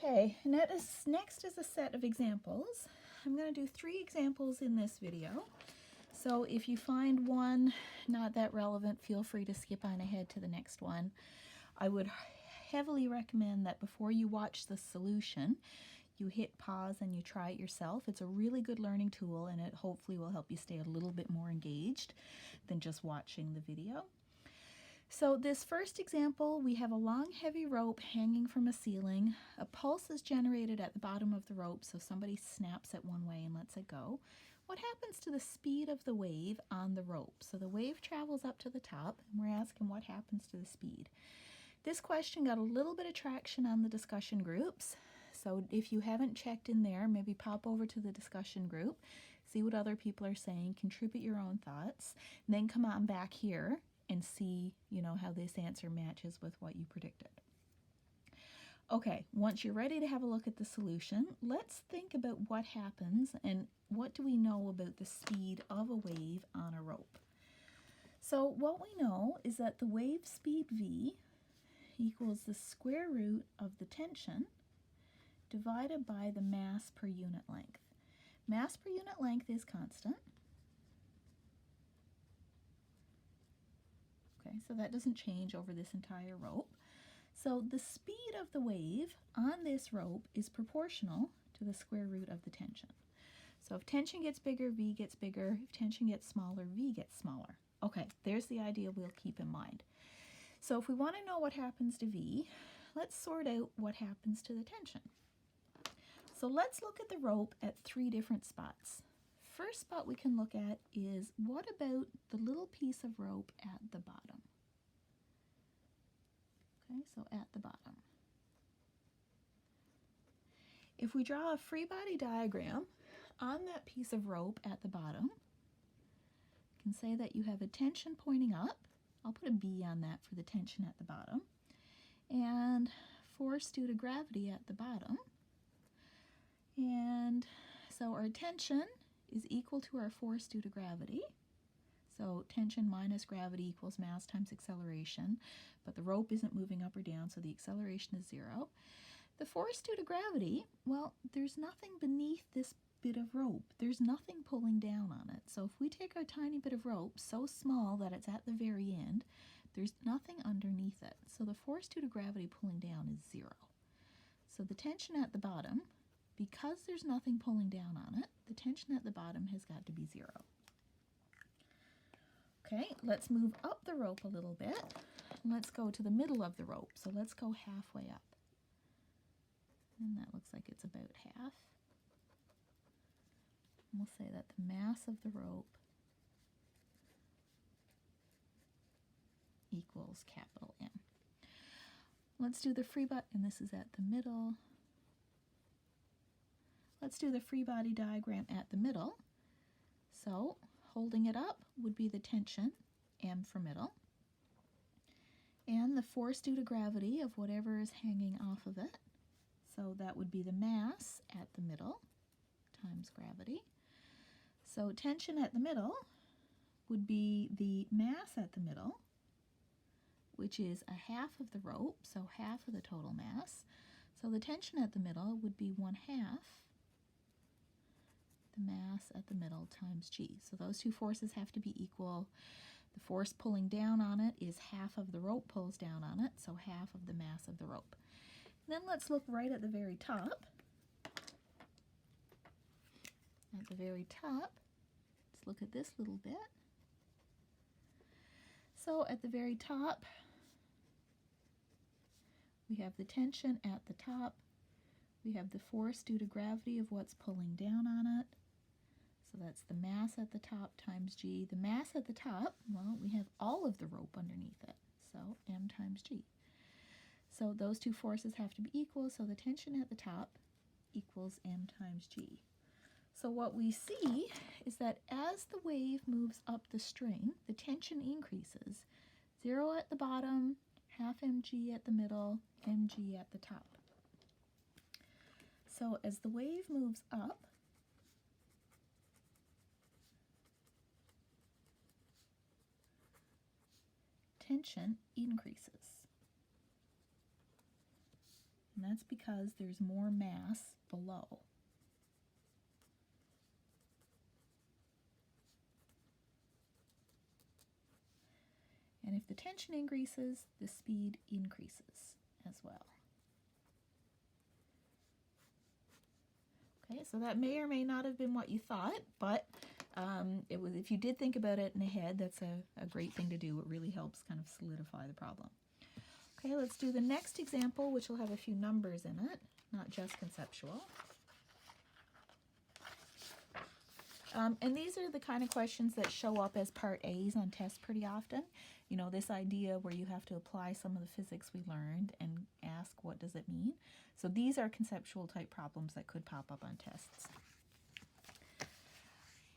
Okay, next is a set of examples. I'm going to do 3 examples in this video. So if you find one not that relevant, feel free to skip on ahead to the next one. I would heavily recommend that before you watch the solution, you hit pause and you try it yourself. It's a really good learning tool, and it hopefully will help you stay a little bit more engaged than just watching the video. So this first example, we have a long heavy rope hanging from a ceiling. A pulse is generated at the bottom of the rope, so somebody snaps it one way and lets it go. What happens to the speed of the wave on the rope? So the wave travels up to the top, and we're asking what happens to the speed. This question got a little bit of traction on the discussion groups, so if you haven't checked in there, maybe pop over to the discussion group, see what other people are saying, contribute your own thoughts, and then come on back here and see, how this answer matches with what you predicted. Okay, once you're ready to have a look at the solution, let's think about what happens and what do we know about the speed of a wave on a rope. So what we know is that the wave speed v equals the square root of the tension divided by the mass per unit length. Mass per unit length is constant. Okay, so that doesn't change over this entire rope. So the speed of the wave on this rope is proportional to the square root of the tension. So if tension gets bigger, V gets bigger. If tension gets smaller, V gets smaller. Okay, there's the idea we'll keep in mind. So if we want to know what happens to V, let's sort out what happens to the tension. So let's look at the rope at 3 different spots. First spot we can look at is, what about the little piece of rope at the bottom? Okay, so at the bottom. If we draw a free body diagram on that piece of rope at the bottom, you can say that you have a tension pointing up. I'll put a B on that for the tension at the bottom. And force due to gravity at the bottom. And so our tension is equal to our force due to gravity. So tension minus gravity equals mass times acceleration, but the rope isn't moving up or down, so the acceleration is 0. The force due to gravity, well, there's nothing beneath this bit of rope. There's nothing pulling down on it. So if we take our tiny bit of rope, so small that it's at the very end, there's nothing underneath it. So the force due to gravity pulling down is 0. So the tension at the bottom, because there's nothing pulling down on it, the tension at the bottom has got to be 0. Okay, let's move up the rope a little bit. Let's go to the middle of the rope. So let's go halfway up. And that looks like it's about half. And we'll say that the mass of the rope equals capital M. Let's do the free body, and this is at the middle. Let's do the free body diagram at the middle. So holding it up would be the tension, M for middle, and the force due to gravity of whatever is hanging off of it. So that would be the mass at the middle times gravity. So tension at the middle would be the mass at the middle, which is a half of the rope, so half of the total mass. So the tension at the middle would be 1/2 the mass at the middle times G. So those two forces have to be equal. The force pulling down on it is half of the rope pulls down on it, so half of the mass of the rope. And then let's look right at the very top. At the very top, let's look at this little bit. So at the very top, we have the tension at the top. We have the force due to gravity of what's pulling down on it. So that's the mass at the top times G. The mass at the top, well, we have all of the rope underneath it, so M times G. So those two forces have to be equal, so the tension at the top equals M times G. So what we see is that as the wave moves up the string, the tension increases. 0 at the bottom, half mg at the middle, mg at the top. So as the wave moves up, tension increases. And that's because there's more mass below. And if the tension increases, the speed increases as well. Okay, so that may or may not have been what you thought, but it was, if you did think about it in the head, that's a great thing to do. It really helps kind of solidify the problem. Okay, let's do the next example, which will have a few numbers in it, not just conceptual. And these are the kind of questions that show up as part A's on tests pretty often. You know, this idea where you have to apply some of the physics we learned and ask, what does it mean? So these are conceptual type problems that could pop up on tests.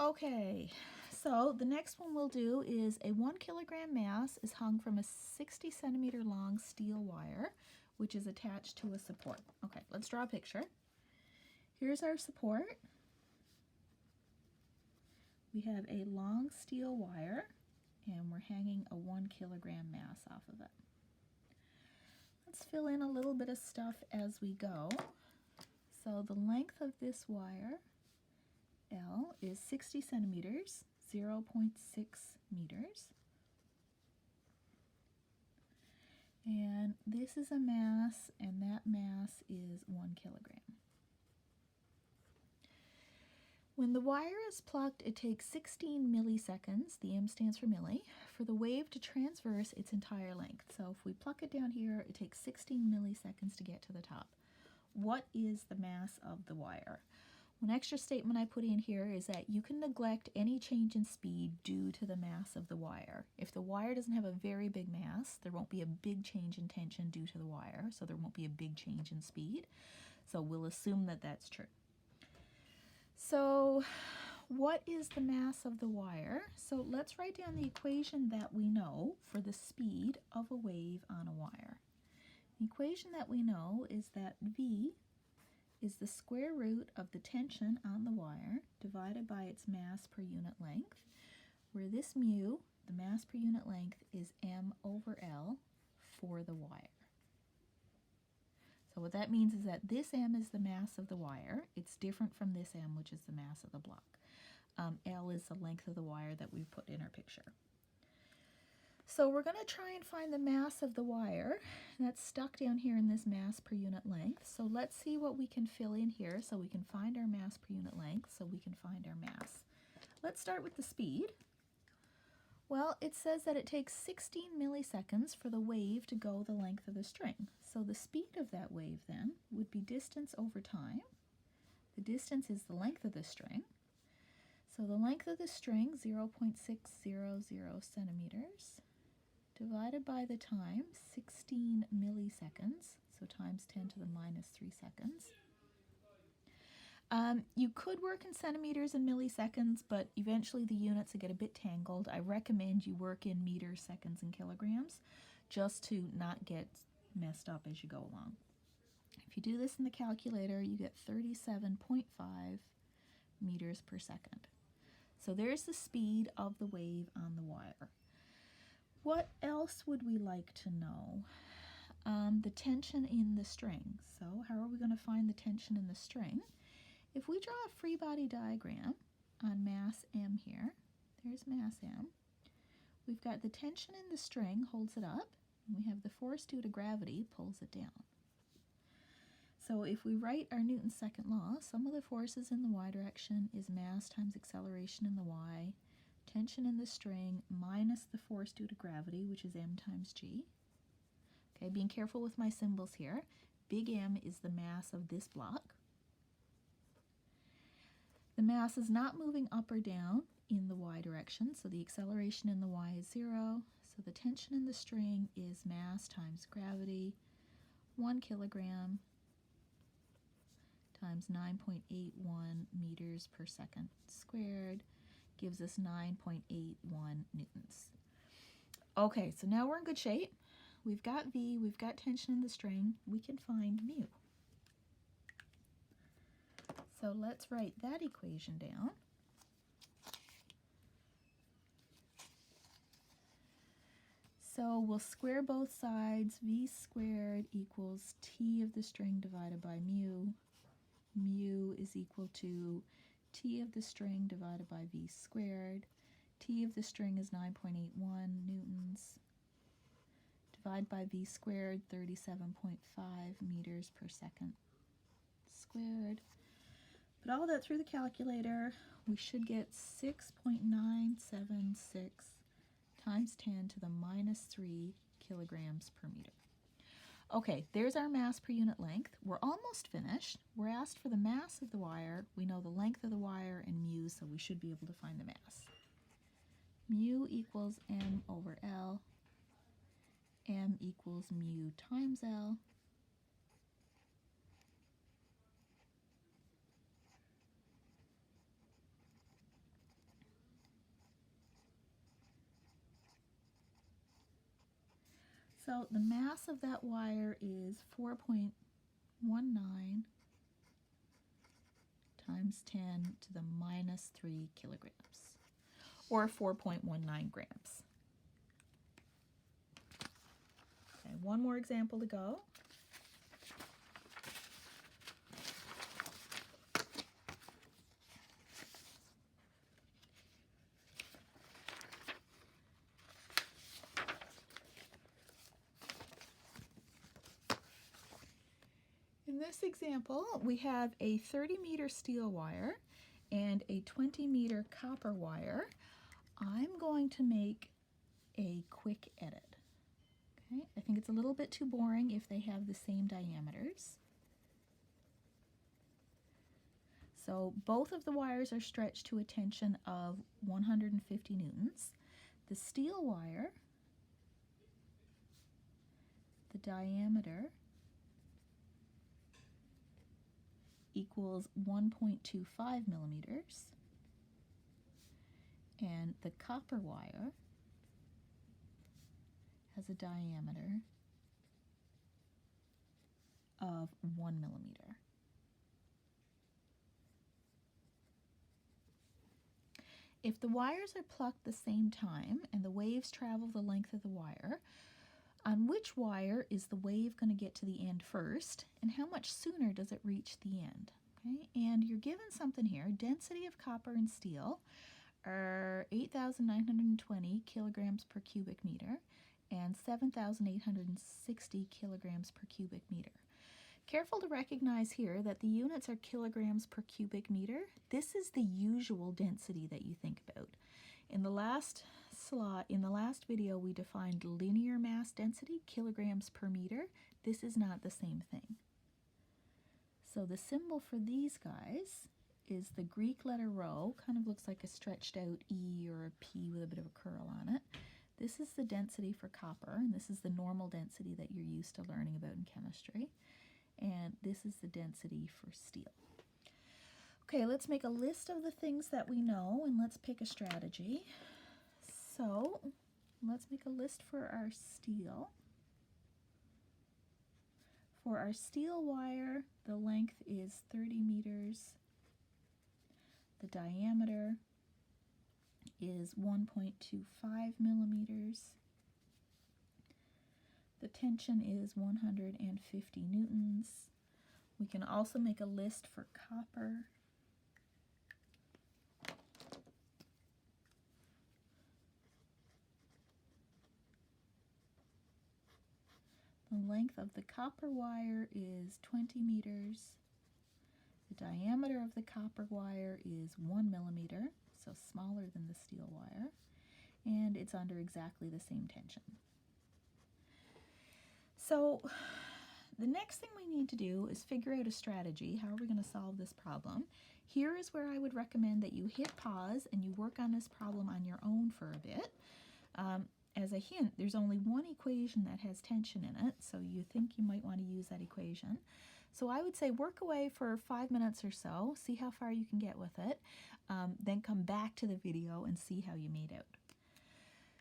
Okay, so the next one we'll do is a 1 kilogram mass is hung from a 60 centimeter long steel wire, which is attached to a support. Okay, let's draw a picture. Here's our support. We have a long steel wire, and we're hanging a 1 kilogram mass off of it. Let's fill in a little bit of stuff as we go. So the length of this wire, L, is 60 centimeters, 0.6 meters. And this is a mass, and that mass is 1 kilogram. When the wire is plucked, it takes 16 milliseconds, the M stands for milli, for the wave to transverse its entire length. So if we pluck it down here, it takes 16 milliseconds to get to the top. What is the mass of the wire? One extra statement I put in here is that you can neglect any change in speed due to the mass of the wire. If the wire doesn't have a very big mass, there won't be a big change in tension due to the wire, so there won't be a big change in speed. So we'll assume that that's true. So what is the mass of the wire? So let's write down the equation that we know for the speed of a wave on a wire. The equation that we know is that V is the square root of the tension on the wire divided by its mass per unit length, where this mu, the mass per unit length, is m over L for the wire. So what that means is that this m is the mass of the wire. It's different from this m, which is the mass of the block. L is the length of the wire that we've put in our picture. So we're going to try and find the mass of the wire that's stuck down here in this mass per unit length. So let's see what we can fill in here so we can find our mass per unit length, so we can find our mass. Let's start with the speed. Well, it says that it takes 16 milliseconds for the wave to go the length of the string. So the speed of that wave then would be distance over time. The distance is the length of the string. So the length of the string, 0.600 centimeters, divided by the time, 16 milliseconds, so times 10 to the minus 3 seconds. You could work in centimeters and milliseconds, but eventually the units will get a bit tangled. I recommend you work in meters, seconds, and kilograms, just to not get messed up as you go along. If you do this in the calculator, you get 37.5 meters per second. So there's the speed of the wave on the wire. What else would we like to know? The tension in the string. So how are we going to find the tension in the string? If we draw a free body diagram on mass m here, there's mass m. We've got the tension in the string holds it up, and we have the force due to gravity pulls it down. So if we write our Newton's second law, sum of the forces in the y direction is mass times acceleration in the y, tension in the string minus the force due to gravity, which is m times g. Okay, being careful with my symbols here. Big M is the mass of this block. The mass is not moving up or down in the y direction, so the acceleration in the y is 0. So the tension in the string is mass times gravity, 1 kilogram times 9.81 meters per second squared gives us 9.81 newtons. Okay, so now we're in good shape. We've got V, we've got tension in the string, we can find mu. So let's write that equation down. So we'll square both sides. V squared equals T of the string divided by mu. Mu is equal to T of the string divided by V squared. T of the string is 9.81 newtons. Divide by V squared, 37.5 meters per second squared. Put all that through the calculator. We should get 6.976 times 10 to the minus 3 kilograms per meter. Okay, there's our mass per unit length. We're almost finished. We're asked for the mass of the wire. We know the length of the wire and mu, so we should be able to find the mass. Mu equals M over L. M equals mu times L. So the mass of that wire is 4.19 times 10 to the minus 3 kilograms, or 4.19 grams. Okay, one more example to go. In this example, we have a 30-meter steel wire and a 20-meter copper wire. I'm going to make a quick edit. Okay, I think it's a little bit too boring if they have the same diameters. So both of the wires are stretched to a tension of 150 newtons. The steel wire, the diameter equals 1.25 millimeters, and the copper wire has a diameter of 1 millimeter. If the wires are plucked the same time and the waves travel the length of the wire, on which wire is the wave going to get to the end first, and how much sooner does it reach the end? Okay, and you're given something here. Density of copper and steel are 8,920 kilograms per cubic meter and 7,860 kilograms per cubic meter. Careful to recognize here that the units are kilograms per cubic meter. This is the usual density that you think about. In the last video, we defined linear mass density, kilograms per meter. This is not the same thing. So the symbol for these guys is the Greek letter rho, kind of looks like a stretched out E or a P with a bit of a curl on it. This is the density for copper, and this is the normal density that you're used to learning about in chemistry. And this is the density for steel. Okay, let's make a list of the things that we know, and let's pick a strategy. So let's make a list for our steel. For our steel wire, the length is 30 meters. The diameter is 1.25 millimeters. The tension is 150 newtons. We can also make a list for copper. The length of the copper wire is 20 meters. The diameter of the copper wire is 1 millimeter, so smaller than the steel wire, and it's under exactly the same tension. So the next thing we need to do is figure out a strategy. How are we going to solve this problem? Here is where I would recommend that you hit pause and you work on this problem on your own for a bit. As a hint, there's only one equation that has tension in it, so you think you might want to use that equation. So I would say work away for 5 minutes or so, see how far you can get with it, then come back to the video and see how you made out.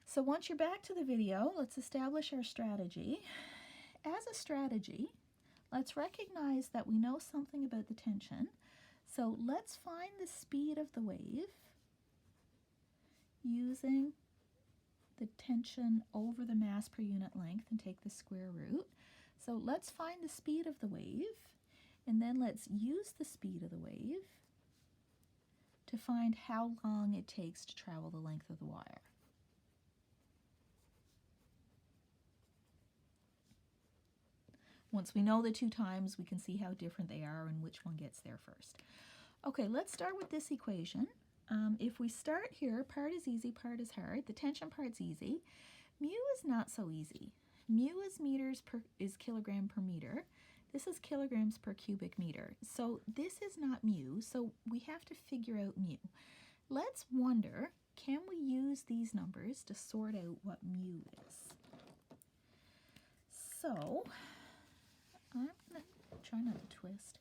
So once you're back to the video, let's establish our strategy. As a strategy, let's recognize that we know something about the tension. So let's find the speed of the wave using the tension over the mass per unit length and take the square root. So let's find the speed of the wave, and then let's use the speed of the wave to find how long it takes to travel the length of the wire. Once we know the two times, we can see how different they are and which one gets there first. Okay, let's start with this equation. If we start here, part is easy, part is hard. The tension part's easy. Mu is not so easy. Mu is kilogram per meter. This is kilograms per cubic meter. So this is not mu, so we have to figure out mu. Let's wonder, can we use these numbers to sort out what mu is? So I'm going to try not to twist.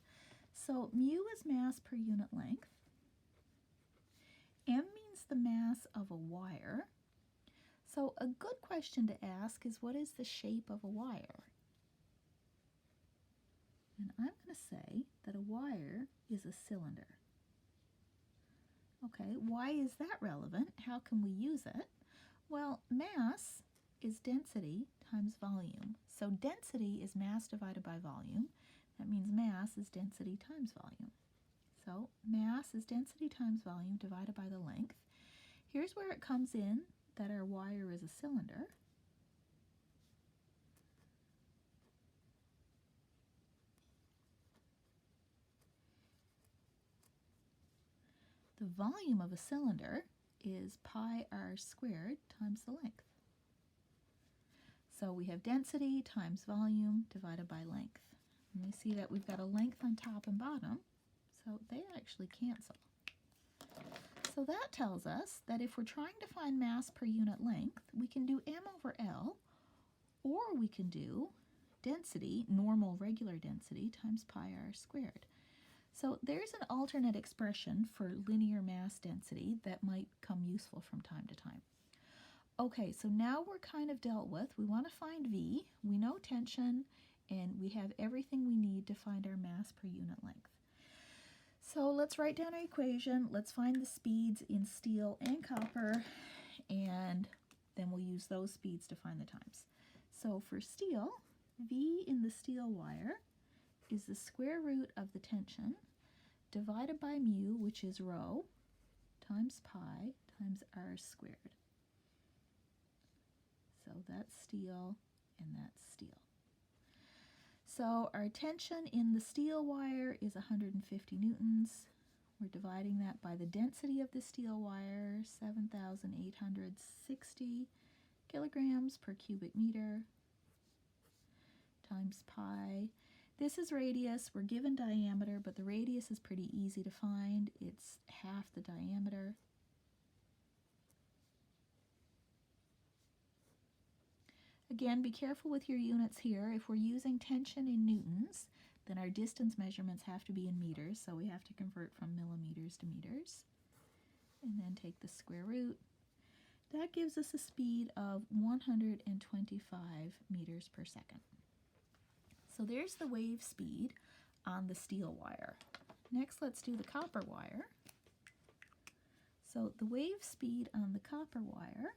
So mu is mass per unit length. M means the mass of a wire. So a good question to ask is, what is the shape of a wire? And I'm going to say that a wire is a cylinder. Okay, why is that relevant? How can we use it? Well, mass is density times volume. So density is mass divided by volume. That means mass is density times volume. So mass is density times volume divided by the length. Here's where it comes in that our wire is a cylinder. The volume of a cylinder is pi r squared times the length. So we have density times volume divided by length. And we see that we've got a length on top and bottom, so they actually cancel. So that tells us that if we're trying to find mass per unit length, we can do m over L, or we can do density, normal regular density, times pi r squared. So there's an alternate expression for linear mass density that might come useful from time to time. Okay, so now we're kind of dealt with. We want to find V, we know tension, and we have everything we need to find our mass per unit length. So let's write down our equation. Let's find the speeds in steel and copper, and then we'll use those speeds to find the times. So for steel, V in the steel wire is the square root of the tension divided by mu, which is rho, times pi times r squared. So that's steel and that's steel. So our tension in the steel wire is 150 newtons. We're dividing that by the density of the steel wire, 7,860 kilograms per cubic meter, times pi. This is radius. We're given diameter, but the radius is pretty easy to find. It's half the diameter. Again, be careful with your units here. If we're using tension in newtons, then our distance measurements have to be in meters, so we have to convert from millimeters to meters. And then take the square root. That gives us a speed of 125 meters per second. So there's the wave speed on the steel wire. Next, let's do the copper wire. So the wave speed on the copper wire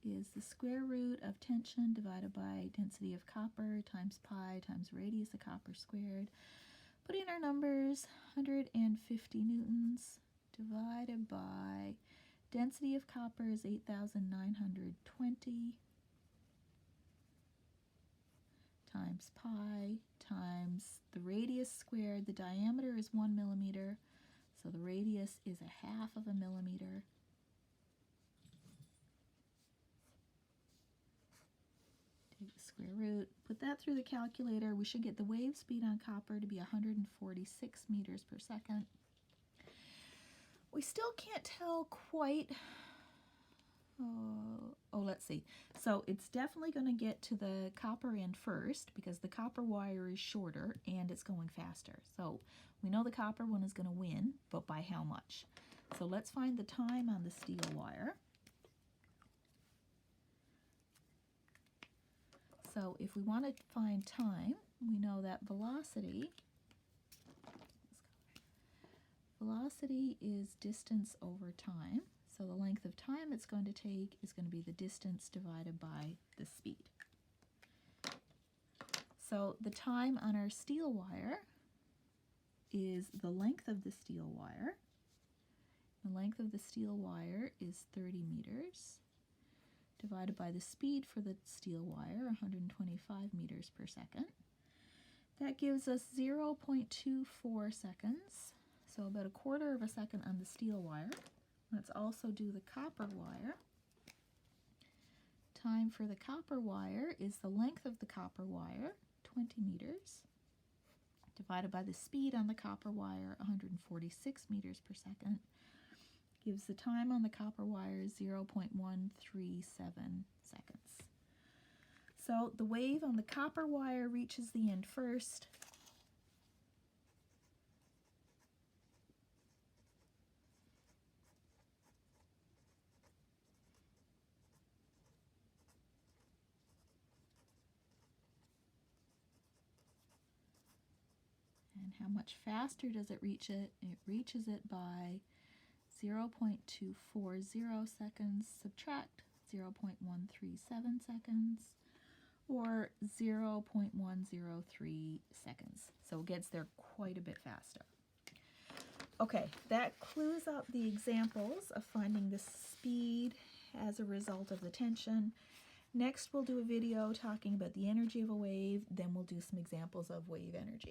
is the square root of tension divided by density of copper times pi times radius of copper squared. Put in our numbers, 150 newtons divided by density of copper is 8,920 times pi times the radius squared. The diameter is 1 millimeter, so the radius is 1/2 of a millimeter. Take the square root, put that through the calculator. We should get the wave speed on copper to be 146 meters per second. We still can't tell quite, let's see. So it's definitely going to get to the copper end first because the copper wire is shorter and it's going faster. So we know the copper one is going to win, but by how much? So let's find the time on the steel wire. So if we want to find time, we know that velocity is distance over time. So the length of time it's going to take is going to be the distance divided by the speed. So the time on our steel wire is the length of the steel wire. The length of the steel wire is 30 meters, divided by the speed for the steel wire, 125 meters per second. That gives us 0.24 seconds, so about a quarter of a second on the steel wire. Let's also do the copper wire. Time for the copper wire is the length of the copper wire, 20 meters, divided by the speed on the copper wire, 146 meters per second, gives the time on the copper wire 0.137 seconds. So the wave on the copper wire reaches the end first. And how much faster does it reach it? It reaches it by 0.240 seconds, subtract 0.137 seconds, or 0.103 seconds. So it gets there quite a bit faster. Okay, that clues up the examples of finding the speed as a result of the tension. Next, we'll do a video talking about the energy of a wave, then we'll do some examples of wave energy.